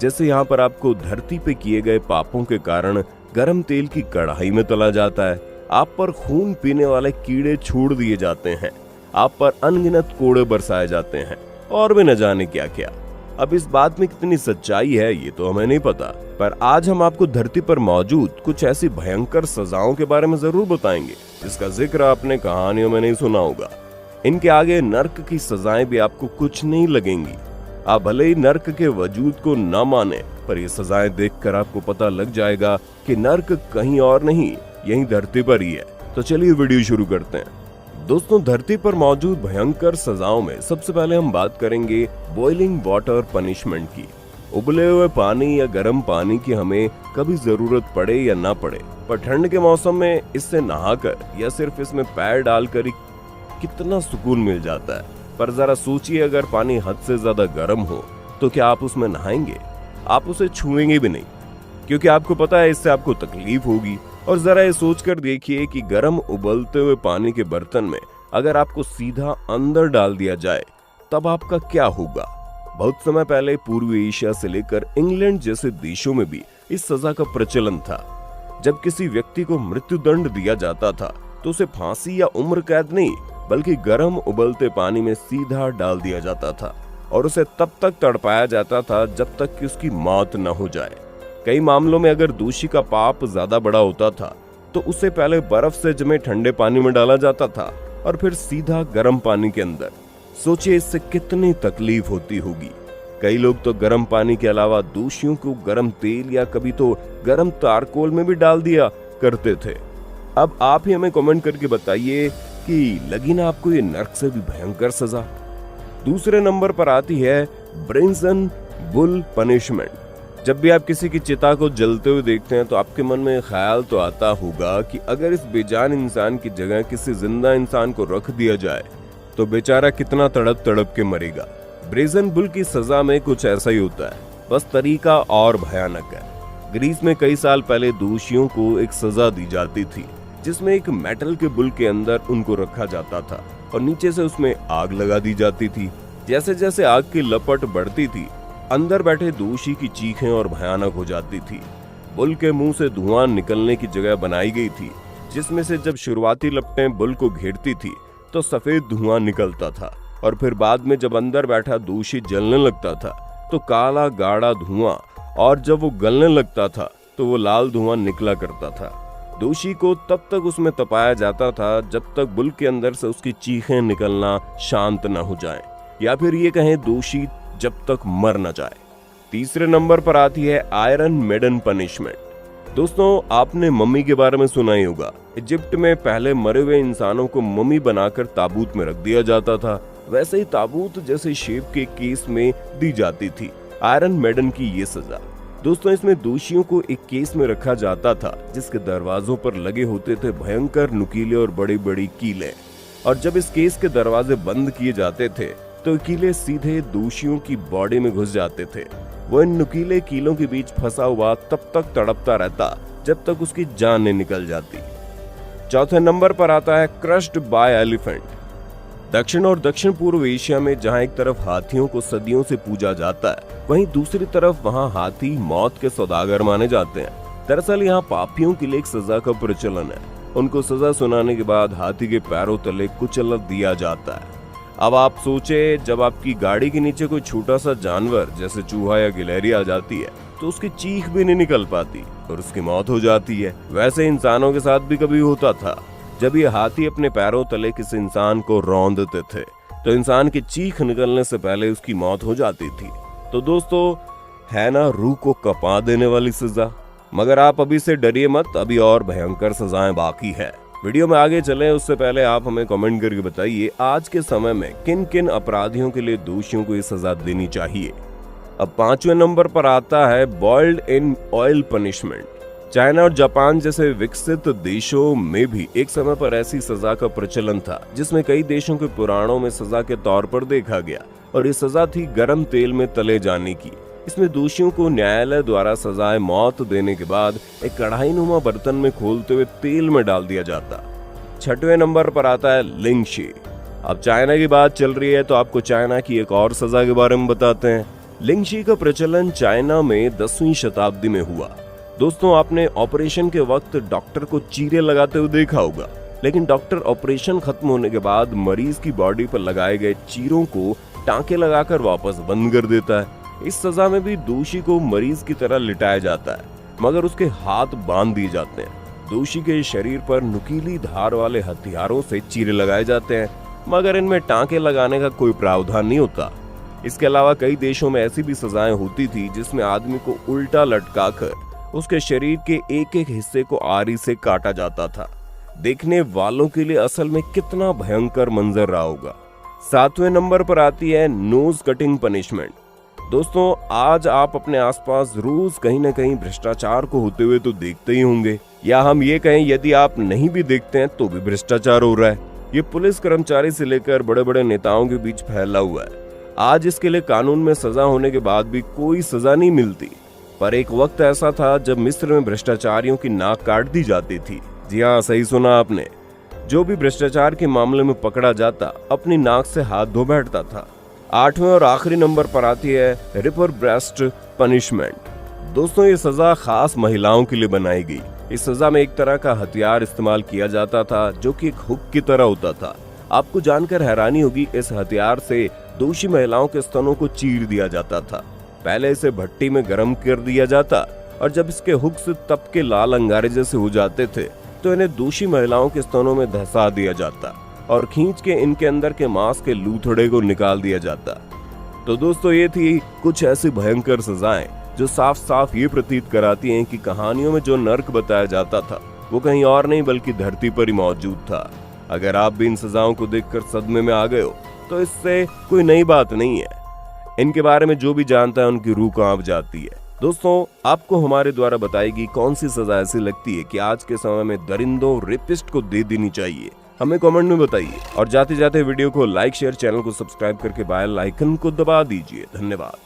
जैसे यहाँ पर आपको धरती पे किए गए पापों के कारण गरम तेल की कढ़ाई में तला जाता है, आप पर खून पीने वाले कीड़े छोड़ दिए जाते हैं, आप पर अनगिनत कोड़े बरसाए जाते हैं और भी न जाने क्या क्या। अब इस बात में कितनी सच्चाई है ये तो हमें नहीं पता, पर आज हम आपको धरती पर मौजूद कुछ ऐसी भयंकर सजाओं के बारे में जरूर बताएंगे जिसका जिक्र आपने कहानियों में नहीं सुना होगा। इनके आगे नर्क की सजाएं भी आपको कुछ नहीं लगेंगी। आप भले ही नर्क के वजूद को न माने, पर ये सजाएं देखकर आपको पता लग जाएगा कि नर्क कहीं और नहीं, यहीं धरती पर ही है। तो चलिए वीडियो शुरू करते हैं। दोस्तों, धरती पर मौजूद भयंकर सजाओं में सबसे पहले हम बात करेंगे बॉइलिंग वाटर पनिशमेंट की। उबले हुए पानी या गर्म पानी की हमें कभी जरूरत पड़े या ना पड़े, पर ठंड के मौसम में इससे नहाकर या सिर्फ इसमें पैर डालकर ही कितना सुकून मिल जाता है। पर जरा सोचिए, अगर पानी हद से ज्यादा गर्म हो तो क्या आप उसमें नहाएंगे? आप उसे छुएंगे भी नहीं, क्योंकि आपको पता है इससे आपको तकलीफ होगी। और जरा ये सोचकर देखिए कि गर्म उबलते हुए पानी के बर्तन में अगर आपको सीधा अंदर डाल दिया जाए तब आपका क्या होगा? बहुत समय पहले पूर्वी एशिया से लेकर इंग्लैंड जैसे देशों में भी इस सजा का प्रचलन था। जब किसी व्यक्ति को मृत्युदंड दिया जाता था तो उसे फांसी या उम्र कैद नहीं, बल्कि गर्म उबलते पानी में सीधा डाल दिया जाता था और उसे तब तक तड़पाया जाता था जब तक कि उसकी मौत न हो जाए। कई मामलों में अगर दोषी का पाप ज्यादा बड़ा होता था तो उसे पहले बर्फ से जमे ठंडे पानी में डाला जाता था और फिर सीधा गर्म पानी के अंदर। सोचिए इससे कितनी तकलीफ होती होगी। कई लोग तो गर्म पानी के अलावा दोषियों को गर्म तेल या कभी तो गर्म तारकोल में भी डाल दिया करते थे। अब आप ही हमें कमेंट करके बताइए कि लगी ना आपको ये नर्क से भी भयंकर सजा। दूसरे नंबर पर आती है ब्रिंसन बुल पनिशमेंट। जब भी आप किसी की चिता को जलते हुए देखते हैं तो आपके मन में ख्याल तो आता होगा कि अगर इस बेजान इंसान की जगह किसी जिंदा इंसान को रख दिया जाए तो बेचारा कितना तड़प तड़प के मरेगा। ब्रेजन बुल की सजा में कुछ ऐसा ही होता है, बस तरीका और भयानक है। ग्रीस में कई साल पहले दोषियों को एक सजा दी जाती थी जिसमें एक मेटल के बुल के अंदर उनको रखा जाता था और नीचे से उसमें आग लगा दी जाती थी। जैसे जैसे आग की लपट बढ़ती थी, अंदर बैठे दोषी की चीखें और भयानक हो जाती थी। बुल के मुंह से धुआं निकलने की जगह बनाई गई थी, जिसमें से जब शुरुआती लपटें बुल को घेरती थी तो सफेद धुआं निकलता था और फिर बाद में जब अंदर बैठा दोषी जलने लगता था तो काला गाढ़ा धुआं, और जब वो गलने लगता था तो वो लाल धुआं निकला करता था। दोषी को तब तक उसमें तपाया जाता था जब तक बुल के अंदर से उसकी चीखें निकलना शांत न हो जाए, या फिर ये कहें दोषी जब तक मर न जाए। तीसरे नंबर पर आती है आयरन मेडन पनिशमेंट। दोस्तों, आपने मम्मी के बारे में सुना ही होगा। इजिप्ट में पहले मरे हुए इंसानों को मम्मी बनाकर ताबूत में रख दिया जाता था। वैसे ही ताबूत जैसे शेप के केस में दी जाती थी आयरन मेडन की ये सजा। दोस्तों, इसमें दोषियों को एक केस में रखा जाता था जिसके दरवाजों पर लगे होते थे भयंकर नुकीले और बड़ी बड़ी कीलें, और जब इस केस के दरवाजे बंद किए जाते थे तो कीले सीधे दोषियों की बॉडी में घुस जाते थे। वो इन नुकीले कीलों के बीच फंसा हुआ तब तक तड़पता रहता जब तक उसकी जान नहीं निकल जाती। चौथे नंबर पर आता है क्रश्ड बाय एलिफेंट। दक्षिण और दक्षिण पूर्व एशिया में जहां एक तरफ हाथियों को सदियों से पूजा जाता है, वहीं दूसरी तरफ वहां हाथी मौत के सौदागर माने जाते हैं। दरअसल यहाँ पापियों के लिए एक सजा का प्रचलन है। उनको सजा सुनाने के बाद हाथी के पैरों तले कुचल दिया जाता है। अब आप सोचे, जब आपकी गाड़ी के नीचे कोई छोटा सा जानवर जैसे चूहा या गिलहरी आ जाती है तो उसकी चीख भी नहीं निकल पाती और उसकी मौत हो जाती है। वैसे इंसानों के साथ भी कभी होता था। जब ये हाथी अपने पैरों तले किसी इंसान को रौंदते थे तो इंसान की चीख निकलने से पहले उसकी मौत हो जाती थी। तो दोस्तों, है ना रूह को कपा देने वाली सजा। मगर आप अभी से डरिए मत, अभी और भयंकर सजाएं बाकी है। वीडियो में आगे चलें उससे पहले आप हमें कमेंट करके बताइए आज के समय में किन किन अपराधियों के लिए दोषियों को ये सजा देनी चाहिए। अब पांचवें नंबर पर आता है boiled in oil punishment. China और जापान जैसे विकसित देशों में भी एक समय पर ऐसी सजा का प्रचलन था जिसमें कई देशों के पुराणों में सजा के तौर पर देखा गया, और ये सजा थी गर्म तेल में तले जाने की। इसमें दोषियों को न्यायालय द्वारा सजाए मौत देने के बाद एक कढ़ाई नुमा बर्तन में खोलते हुए तेल में डाल दिया जाता। छठवें नंबर पर आता है लिंगशी। अब चाइना की बात चल रही है तो आपको चाइना की एक और सजा के बारे में बताते हैं। लिंगशी का प्रचलन चाइना में 10वीं शताब्दी में हुआ। दोस्तों, आपने ऑपरेशन के वक्त डॉक्टर को चीरे लगाते हुए देखा होगा, लेकिन डॉक्टर ऑपरेशन खत्म होने के बाद मरीज की बॉडी पर लगाए गए चीरों को टांके लगाकर वापस बंद कर देता है। इस सजा में भी दोषी को मरीज की तरह लिटाया जाता है, मगर उसके हाथ बांध दिए जाते हैं। दोषी के शरीर पर नुकीली धार वाले हथियारों से चीरे लगाए जाते हैं, मगर इनमें टांके लगाने का कोई प्रावधान नहीं होता। इसके अलावा कई देशों में ऐसी भी सजाएं होती थी जिसमें आदमी को उल्टा लटकाकर उसके शरीर के एक एक हिस्से को आरी से काटा जाता था। देखने वालों के लिए असल में कितना भयंकर मंजर रहा होगा। 7वें नंबर पर आती है नोज कटिंग पनिशमेंट। दोस्तों, आज आप अपने आसपास रोज कहीं न कहीं भ्रष्टाचार को होते हुए तो देखते ही होंगे, या हम ये कहें यदि आप नहीं भी देखते हैं तो भी भ्रष्टाचार हो रहा है। ये पुलिस कर्मचारी से लेकर बड़े बड़े नेताओं के बीच फैला हुआ है। आज इसके लिए कानून में सजा होने के बाद भी कोई सजा नहीं मिलती, पर एक वक्त ऐसा था जब मिस्र में भ्रष्टाचारियों की नाक काट दी जाती थी। जी हाँ, सही सुना आपने। जो भी भ्रष्टाचार के मामले में पकड़ा जाता अपनी नाक से हाथ धो बैठता था। 8वें और आखिरी नंबर पर आती है रिपर ब्रेस्ट पनिशमेंट। दोस्तों, ये सजा खास महिलाओं के लिए बनाई गई। इस सजा में एक तरह का हथियार इस्तेमाल किया जाता था जो कि एक हुक की तरह होता था। आपको जानकर हैरानी होगी, इस हथियार से दोषी महिलाओं के स्तनों को चीर दिया जाता था। पहले इसे भट्टी में गर्म कर दिया जाता और जब इसके हुक से तप के लाल अंगारे जैसे हो जाते थे तो इन्हें दोषी महिलाओं के स्तनों में धंसा दिया जाता और खींच के इनके अंदर के मांस के लूथड़े को निकाल दिया जाता। तो दोस्तों, ये थी कुछ ऐसी भयंकर सजाएं जो साफ साफ ये प्रतीत कराती हैं कि कहानियों में जो नर्क बताया जाता था वो कहीं और नहीं बल्कि धरती पर ही मौजूद था। अगर आप भी इन सजाओं को देखकर सदमे में आ गए हो तो इससे कोई नई बात नहीं है। इनके बारे में जो भी जानता है उनकी रूह कांप जाती है। दोस्तों, आपको हमारे द्वारा बताएगी कौन सी सजा ऐसी लगती है कि आज के समय में दरिंदों रेपिस्ट को दे देनी चाहिए, हमें कमेंट में बताइए। और जाते जाते वीडियो को लाइक, शेयर, चैनल को सब्सक्राइब करके बेल आइकन को दबा दीजिए। धन्यवाद।